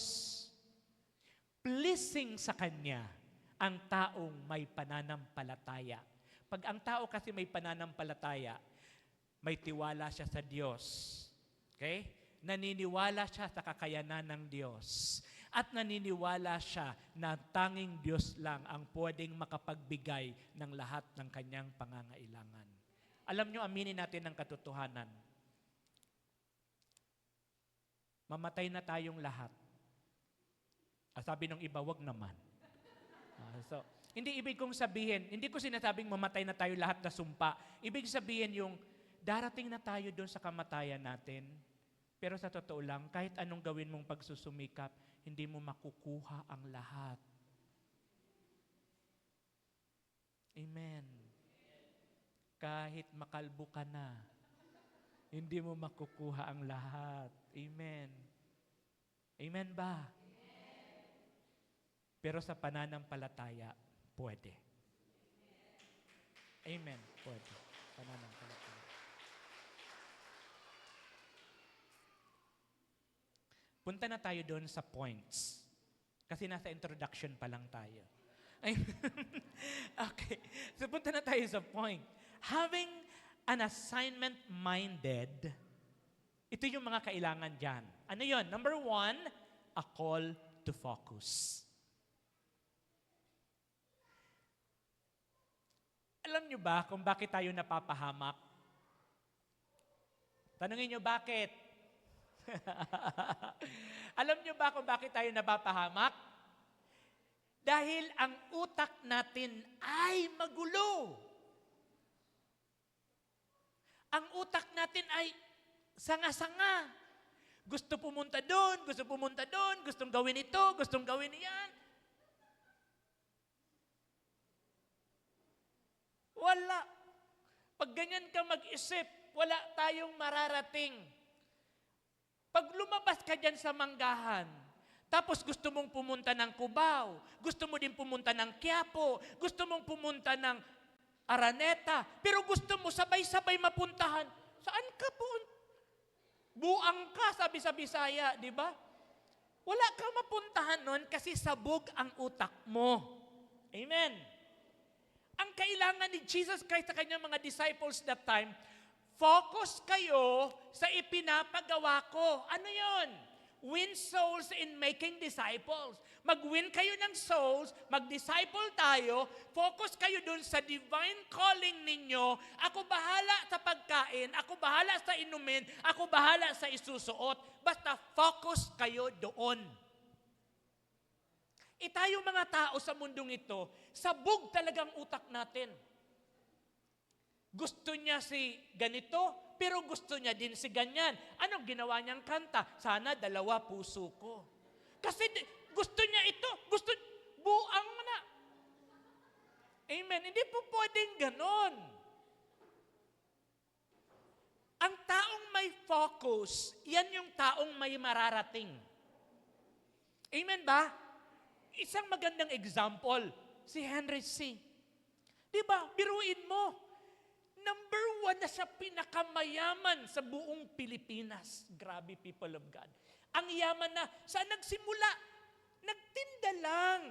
pleasing sa Kanya ang taong may pananampalataya. Pag ang tao kasi may pananampalataya, may tiwala siya sa Diyos. Okay? Naniniwala siya sa kakayanan ng Diyos. At naniniwala siya na tanging Diyos lang ang pwedeng makapagbigay ng lahat ng kanyang pangangailangan. Alam nyo, aminin natin ang katotohanan. Mamatay na tayong lahat. Sabi ng iba, wag naman. Hindi ibig kong sabihin, hindi ko sinasabing mamatay na tayo lahat na sumpa. Ibig sabihin yung darating na tayo doon sa kamatayan natin. Pero sa totoo lang, kahit anong gawin mong pagsusumikap, hindi mo makukuha ang lahat. Amen. Kahit makalbo ka na, hindi mo makukuha ang lahat. Amen. Amen ba? Pero sa pananampalataya, pwede. Amen. Pwede. Pananampalataya. Punta na tayo doon sa points. Kasi nasa introduction pa lang tayo. Okay. So punta na tayo sa point. Having an assignment-minded, ito yung mga kailangan dyan. Ano yun? Number 1, a call to focus. Alam nyo ba kung bakit tayo napapahamak? Tanungin nyo bakit? Alam nyo ba kung bakit tayo napapahamak? Dahil ang utak natin ay magulo. Ang utak natin ay sanga-sanga. Gusto pumunta doon, gustong gawin ito, gustong gawin iyan. Wala. Pag ganyan ka mag-isip, wala tayong mararating. Pag lumabas ka dyan sa Manggahan, tapos gusto mong pumunta ng Cubao, gusto mo din pumunta ng Quiapo, gusto mong pumunta ng Araneta, pero gusto mo sabay-sabay mapuntahan, saan ka po? Buang ka, sabi sa Bisaya, di ba? Wala kang mapuntahan nun kasi sabog ang utak mo. Amen. Ang kailangan ni Jesus Christ sa kanyang mga disciples that time, focus kayo sa ipinapagawa ko. Ano yon? Win souls in making disciples. Mag-win kayo ng souls, mag-disciple tayo, focus kayo dun sa divine calling ninyo. Ako bahala sa pagkain, ako bahala sa inumin, ako bahala sa isusuot. Basta focus kayo doon. Tayo mga tao sa mundong ito, sabog talagang utak natin. Gusto niya si ganito, pero gusto niya din si ganyan. Anong ginawa niyang kanta? Sana dalawa puso ko. Kasi gusto niya ito, buang na. Amen. Hindi po pwedeng ganon. Ang taong may focus, yan yung taong may mararating. Amen ba? Isang magandang example, si Henry C. Diba? Biruin mo. Number 1 na siya pinakamayaman sa buong Pilipinas. Grabe, people of God. Ang yaman na, saan nagsimula? Nagtinda lang.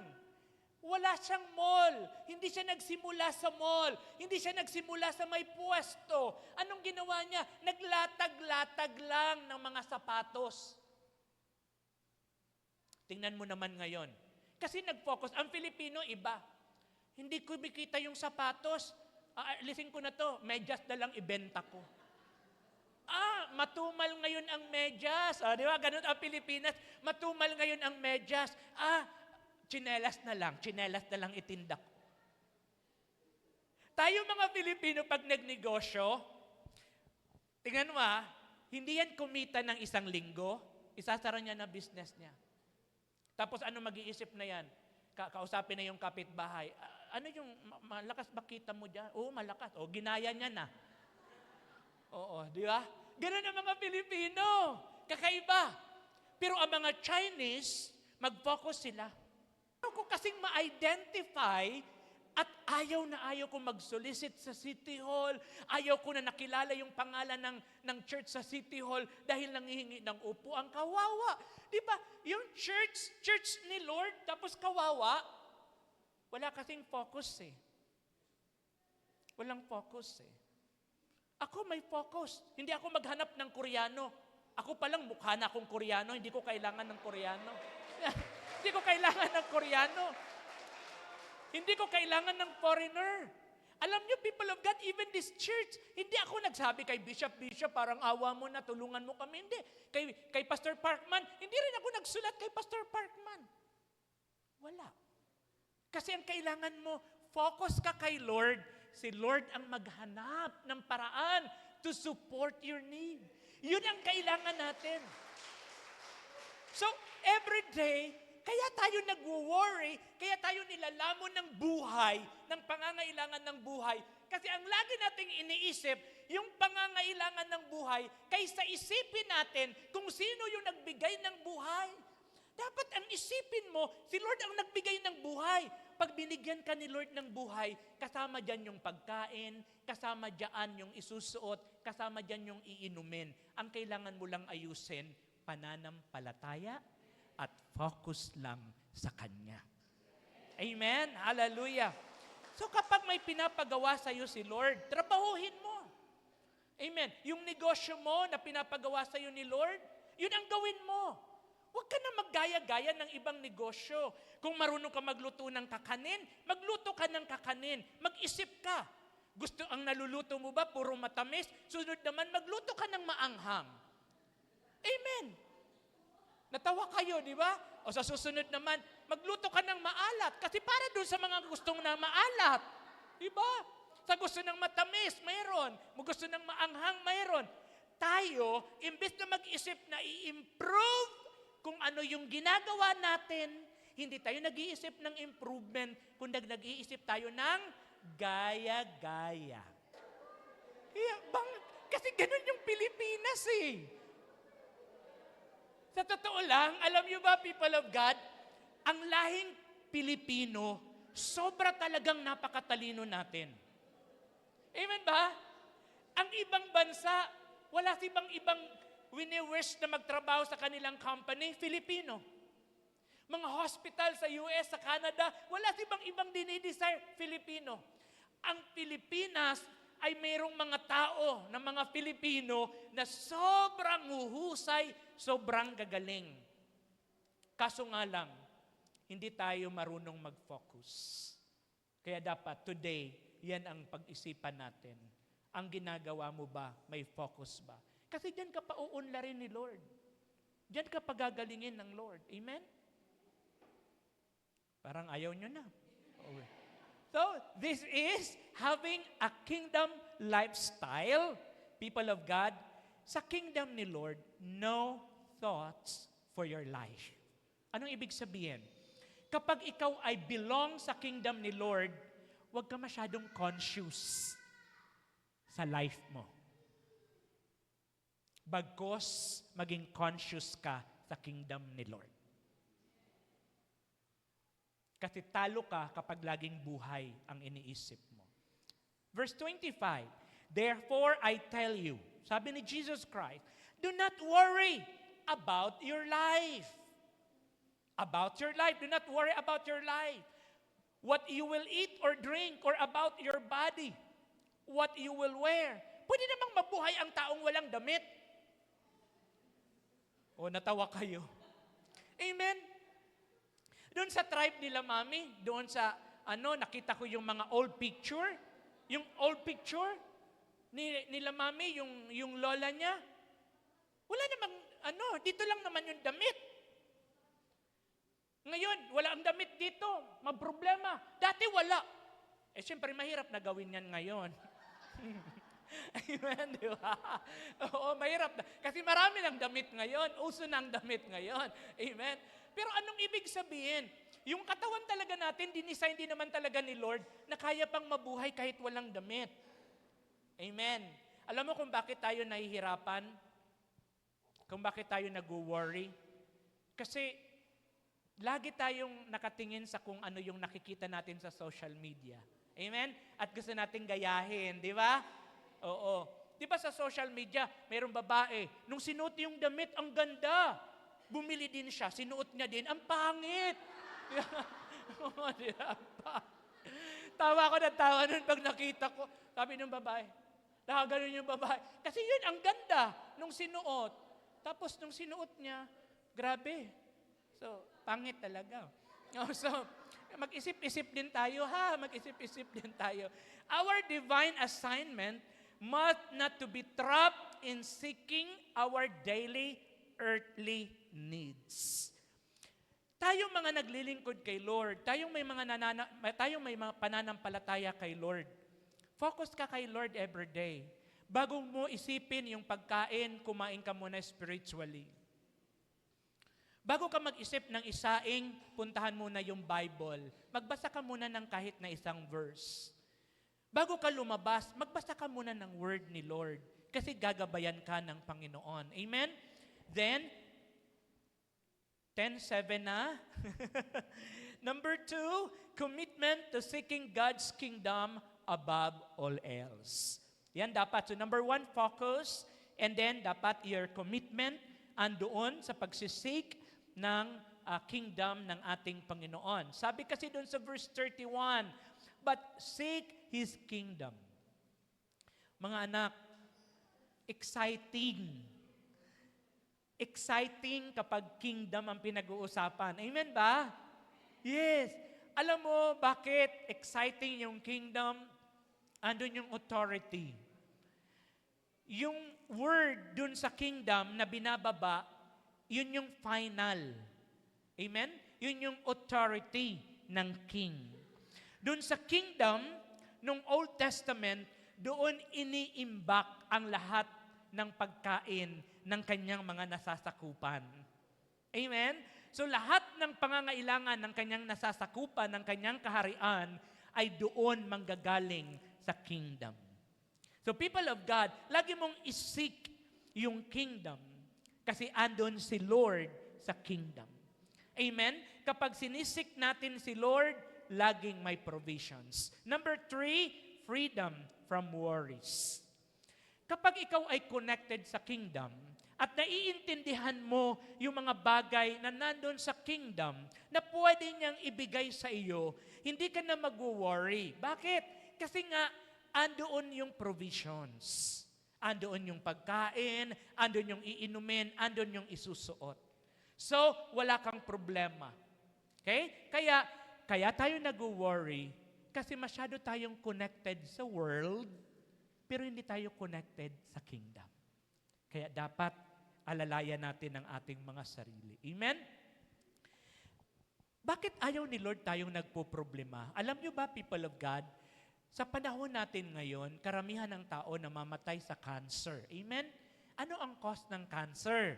Wala siyang mall. Hindi siya nagsimula sa mall. Hindi siya nagsimula sa may puwesto. Anong ginawa niya? Naglatag-latag lang ng mga sapatos. Tingnan mo naman ngayon. Kasi nag-focus. Ang Filipino, iba. Hindi ko makita yung sapatos. Listen ko na to, medyas na lang ibenta ko. Matumal ngayon ang medyas. Di ba? Ganun ang Pilipinas. Matumal ngayon ang medyas. Tsinelas na lang itinda ko. Tayo mga Pilipino, pag nagnegosyo, tingnan mo hindi yan kumita ng isang linggo, isasara niya na business niya. Tapos ano mag-iisip na yan? Kausapin na yung kapitbahay. Ano yung malakas ba kita mo dyan? Oo, malakas. Ginaya niya na. Oo, di ba? Ganun ang mga Pilipino. Kakaiba. Pero ang mga Chinese, mag-focus sila. Ayaw ko kasing ma-identify at ayaw na ayaw ko mag-solicit sa City Hall. Ayaw ko na nakilala yung pangalan ng church sa City Hall dahil nangihingi ng upuan. Kawawa. Di ba? Yung church ni Lord, tapos kawawa, wala kasing focus Walang focus Ako may focus. Hindi ako maghanap ng Koreano. Ako palang mukha na akong Koreano, hindi ko kailangan ng Koreano. Hindi ko kailangan ng Koreano. Hindi ko kailangan ng foreigner. Alam niyo, people of God, even this church, hindi ako nagsabi kay Bishop, parang awa mo na, tulungan mo kami. Hindi. Kay Pastor Parkman, hindi rin ako nagsulat kay Pastor Parkman. Wala. Kasi ang kailangan mo, focus ka kay Lord. Si Lord ang maghanap ng paraan to support your need. Yun ang kailangan natin. So, every day, kaya tayo nagwo-worry, kaya tayo nilalamon ng buhay, ng pangangailangan ng buhay. Kasi ang lagi nating iniisip, yung pangangailangan ng buhay, kaysa isipin natin kung sino yung nagbigay ng buhay. Dapat ang isipin mo, si Lord ang nagbigay ng buhay. Pag binigyan ka ni Lord ng buhay, kasama dyan yung pagkain, kasama dyan yung isusuot, kasama dyan yung iinumin. Ang kailangan mo lang ayusin, pananampalataya at focus lang sa Kanya. Amen? Hallelujah. So kapag may pinapagawa sa iyo si Lord, trabahuhin mo. Amen. Yung negosyo mo na pinapagawa sa iyo ni Lord, yun ang gawin mo. Huwag ka na maggaya-gaya ng ibang negosyo. Kung marunong ka magluto ng kakanin, magluto ka ng kakanin. Mag-isip ka. Gusto ang naluluto mo ba, puro matamis? Sunod naman, magluto ka ng maanghang. Amen. Natawa kayo, di ba? O sa susunod naman, magluto ka ng maalat. Kasi para doon sa mga gustong na maalat. Di ba? Sa gusto ng matamis, mayroon. Gusto ng maanghang, mayroon. Tayo, imbes na mag-isip na i-improve kung ano yung ginagawa natin, hindi tayo nag-iisip ng improvement, kundi nag-iisip tayo ng gaya-gaya. Kaya, kasi ganun yung Pilipinas . 'Di ba? Sa gusto ng matamis, mayroon. Gusto ng maanghang, mayroon. Tayo, imbes na mag-isip na i-improve kung ano yung ginagawa natin, hindi tayo nag-iisip ng improvement, kundi nag-iisip tayo ng gaya-gaya. Kaya, kasi ganun yung Pilipinas . Sa totoo lang, alam niyo ba, people of God, ang lahing Pilipino, sobra talagang napakatalino natin. Amen ba? Ang ibang bansa, wala ibang wini-wish na magtrabaho sa kanilang company, Filipino. Mga hospital sa US, sa Canada, wala ibang dinidesire, Filipino. Ang Pilipinas ay mayroong mga tao na mga Filipino na sobrang huhusay, sobrang gagaling. Kaso nga lang, hindi tayo marunong mag-focus. Kaya dapat today, yan ang pag-isipan natin. Ang ginagawa mo ba, may focus ba? Kasi diyan ka pa uunlarin ni Lord. Diyan ka pagagalingin ng Lord. Amen? Parang ayaw nyo na. Okay. So, this is having a kingdom lifestyle, people of God. Sa kingdom ni Lord, no thoughts for your life. Anong ibig sabihin? Kapag ikaw ay belong sa kingdom ni Lord, huwag ka masyadong conscious sa life mo. Bagkos maging conscious ka sa kingdom ni Lord. Kasi talo ka kapag laging buhay ang iniisip mo. Verse 25, therefore I tell you, sabi ni Jesus Christ, do not worry about your life. About your life. Do not worry about your life. What you will eat or drink or about your body. What you will wear. Pwede namang mabuhay ang taong walang damit. O natawa kayo. Amen? Doon sa tribe nila, Mami, doon sa, nakita ko yung mga old picture. Yung old picture nila, Mami, yung lola niya. Wala namang, dito lang naman yung damit. Ngayon, wala ang damit dito. Maproblema. Dati wala. Siyempre, mahirap na gawin yan ngayon. Amen, di ba? Oo, mahirap na. Kasi marami ng damit ngayon. Uso ng damit ngayon. Amen. Pero anong ibig sabihin? Yung katawan talaga natin, dinisign din naman talaga ni Lord na kaya pang mabuhay kahit walang damit. Amen. Alam mo kung bakit tayo nahihirapan? Kung bakit tayo nag-worry? Kasi lagi tayong nakatingin sa kung ano yung nakikita natin sa social media. Amen? At gusto nating gayahin, di ba? Oo. Di ba sa social media, mayroong babae, nung sinuot yung damit, ang ganda. Bumili din siya, sinuot niya din, ang pangit. Tawa ko ng tawa nun pag nakita ko. Sabi ng babae, nakaganon yung babae. Kasi yun, ang ganda nung sinuot. Tapos nung sinuot niya, grabe. So, pangit talaga. So, mag-isip-isip din tayo, ha? Mag-isip-isip din tayo. Our divine assignment must not to be trapped in seeking our daily earthly needs. Tayong mga naglilingkod kay Lord, tayong may mga pananampalataya kay Lord. Focus ka kay Lord every day. Bago mo isipin yung pagkain, kumain ka muna spiritually. Bago ka mag-isip ng isaing, puntahan muna yung Bible. Magbasa ka muna ng kahit na isang verse. Bago ka lumabas, magbasa ka muna ng word ni Lord. Kasi gagabayan ka ng Panginoon. Amen? Then, 10:7 na. Number 2, commitment to seeking God's kingdom above all else. Yan dapat. So number 1, focus. And then dapat your commitment andoon sa pagsisik ng kingdom ng ating Panginoon. Sabi kasi doon sa verse 31, but seek His kingdom. Mga anak, exciting. Exciting kapag kingdom ang pinag-uusapan. Amen ba? Yes. Alam mo bakit exciting yung kingdom? Andun yung authority. Yung word dun sa kingdom na binababa, yun yung final. Amen? Yun yung authority ng king. Dun sa kingdom, nung Old Testament, doon iniimbak ang lahat ng pagkain ng kanyang mga nasasakupan. Amen? So lahat ng pangangailangan ng kanyang nasasakupan, ng kanyang kaharian, ay doon manggagaling sa kingdom. So people of God, lagi mong isik yung kingdom. Kasi andon si Lord sa kingdom. Amen? Kapag sinisik natin si Lord, laging may provisions. Number 3, freedom from worries. Kapag ikaw ay connected sa kingdom at naiintindihan mo yung mga bagay na nandun sa kingdom na pwede niyang ibigay sa iyo, hindi ka na mag-worry. Bakit? Kasi nga, andoon yung provisions. Andoon yung pagkain, andoon yung iinumin, andoon yung isusuot. So, wala kang problema. Okay? Kaya tayo nag-worry kasi masyado tayong connected sa world, pero hindi tayo connected sa kingdom. Kaya dapat alalayan natin ang ating mga sarili. Amen? Bakit ayaw ni Lord tayong nagpo-problema? Alam nyo ba, people of God, sa panahon natin ngayon, karamihan ng tao namamatay sa cancer. Amen? Ano ang cause ng cancer?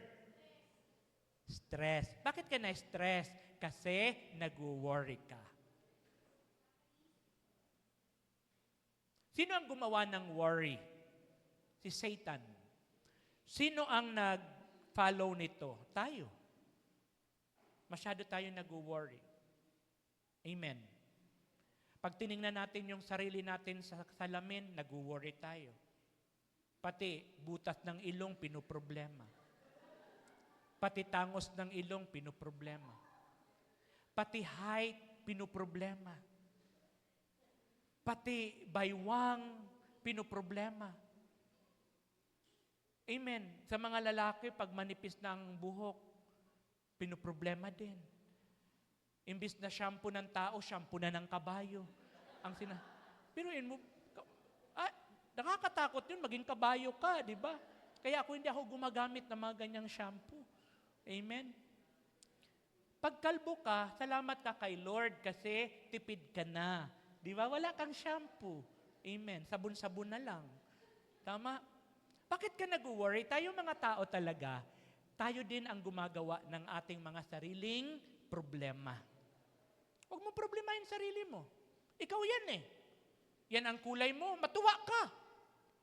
Stress. Bakit ka na-stress? Kasi nag-worry ka. Sino ang gumawa ng worry? Si Satan. Sino ang nag-follow nito? Tayo. Masyado tayo nag-worry. Amen. Pag tiningnan natin yung sarili natin sa salamin, nag-worry tayo. Pati butas ng ilong, pinoproblema. Pati tangos ng ilong, pinoproblema. Pati height, pinoproblema. Pati baywang, pinoproblema. Amen. Sa mga lalaki, pag manipis na ang buhok, pinoproblema din. Imbis na shampoo ng tao, shampoo na ng kabayo. Piruin mo, nakakatakot yun, maging kabayo ka, di ba? Kaya hindi ako gumagamit ng mga ganyang shampoo. Amen? Pag kalbo ka, salamat ka kay Lord kasi tipid ka na. Di ba? Wala kang shampoo. Amen. Sabon-sabon na lang. Tama? Bakit ka nag-worry? Tayo mga tao talaga, tayo din ang gumagawa ng ating mga sariling problema. Huwag mo problemahin sarili mo. Ikaw yan eh. Yan ang kulay mo. Matuwa ka.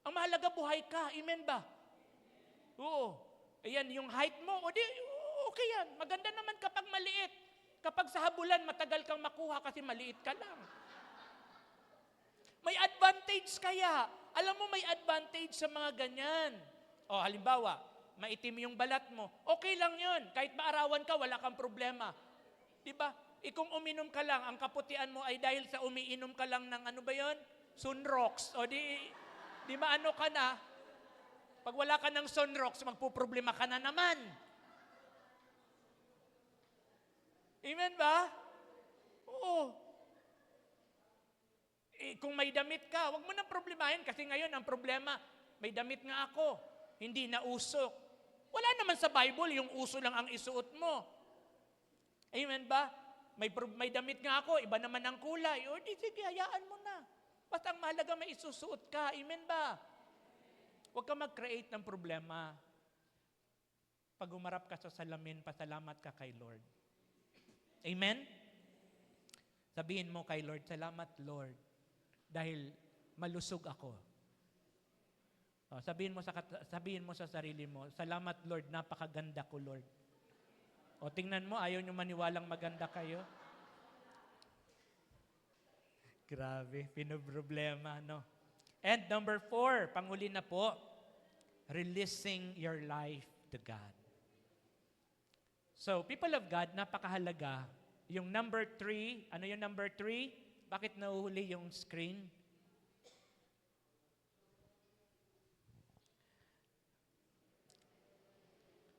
Ang mahalaga buhay ka. Amen ba? Oo. Ayan, yung height mo. Okay yan. Maganda naman kapag maliit. Kapag sa habulan, matagal kang makuha kasi maliit ka lang. May advantage kaya. Alam mo, may advantage sa mga ganyan. O, halimbawa, maitim yung balat mo. Okay lang yun. Kahit maarawan ka, wala kang problema. Diba? Kung uminom ka lang, ang kaputian mo ay dahil sa umiinom ka lang ng ano ba yun? Sunrox. O di maano ka na. Pag wala ka ng Sunrox, magpuproblema ka na naman. Amen ba? Oo. Kung may damit ka, wag mo nang problemahin kasi ngayon ang problema, may damit nga ako, hindi na usok. Wala naman sa Bible, yung uso lang ang isuot mo. Amen ba? May damit nga ako, iba naman ang kulay. O di sige, hayaan mo na. Basta ang mahalaga may isusuot ka. Amen ba? Huwag ka mag-create ng problema. Pag umarap ka sa salamin, pasalamat ka kay Lord. Amen? Sabihin mo kay Lord, salamat Lord, dahil malusog ako. O, sabihin mo sa sarili mo, salamat Lord, napakaganda ko Lord. O tingnan mo, ayaw nyo maniwalang maganda kayo. Grabe, pinoproblema, no? And number 4, panghuli na po, releasing your life to God. So, people of God, napakahalaga. Yung number 3, ano yung number 3? Bakit nahuhuli yung screen?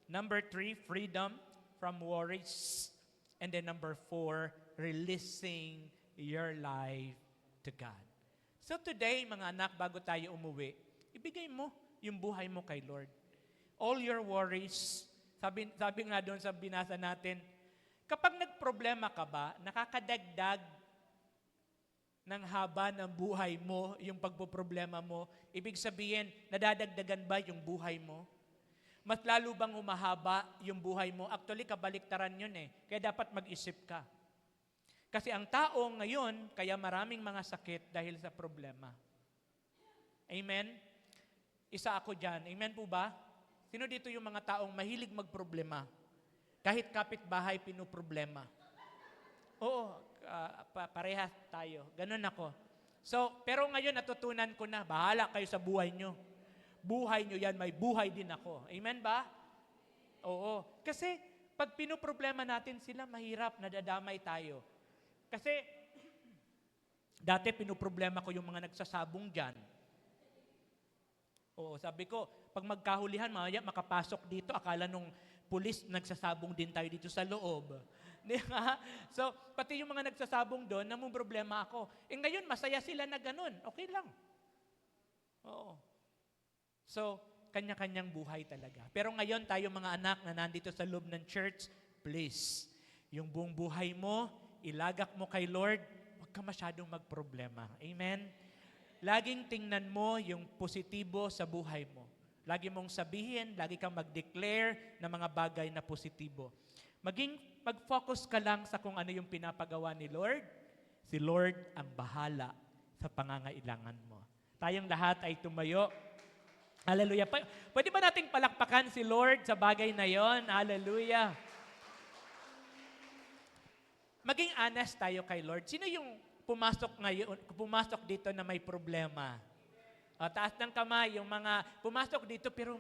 Number 3, freedom from worries. And then number 4, releasing your life to God. So today, mga anak, bago tayo umuwi, ibigay mo yung buhay mo kay Lord. All your worries, sabi nga doon sa binasa natin, kapag nagproblema ka ba, nakakadagdag ng haba ng buhay mo, yung pagpoproblema mo, ibig sabihin, nadadagdagan ba yung buhay mo? Mas lalo bang umahaba yung buhay mo? Actually, kabaliktaran yun eh. Kaya dapat mag-isip ka. Kasi ang tao ngayon, kaya maraming mga sakit dahil sa problema. Amen? Isa ako dyan. Amen po ba? Sino dito yung mga taong mahilig magproblema? Kahit kapitbahay, pinoproblema. Oo, parehas tayo. Ganun ako. So, pero ngayon natutunan ko na, bahala kayo sa buhay nyo. Buhay nyo yan, may buhay din ako. Amen ba? Oo. Kasi, pag pinoproblema natin sila, mahirap, nadadamay tayo. Kasi, dati pinoproblema ko yung mga nagsasabong dyan. Oo, sabi ko, pag magkahulihan, mamaya makapasok dito, akala nung pulis, nagsasabong din tayo dito sa loob. Di ba? So, pati yung mga nagsasabong doon, namong problema ako. Ngayon, masaya sila na ganun. Okay lang. Oo. So, kanya-kanyang buhay talaga. Pero ngayon, tayo mga anak na nandito sa loob ng church, please, yung buong buhay mo, ilagak mo kay Lord, huwag ka masyadong magproblema. Amen? Laging tingnan mo yung positibo sa buhay mo. Lagi mong sabihin, lagi kang mag-declare ng mga bagay na positibo. Mag-focus ka lang sa kung ano yung pinapagawa ni Lord. Si Lord ang bahala sa pangangailangan mo. Tayong lahat ay tumayo. Hallelujah. Pwede ba nating palakpakan si Lord sa bagay na yon? Hallelujah. Maging honest tayo kay Lord. Sino yung pumasok dito na may problema? Taas ng kamay, yung mga pumasok dito pero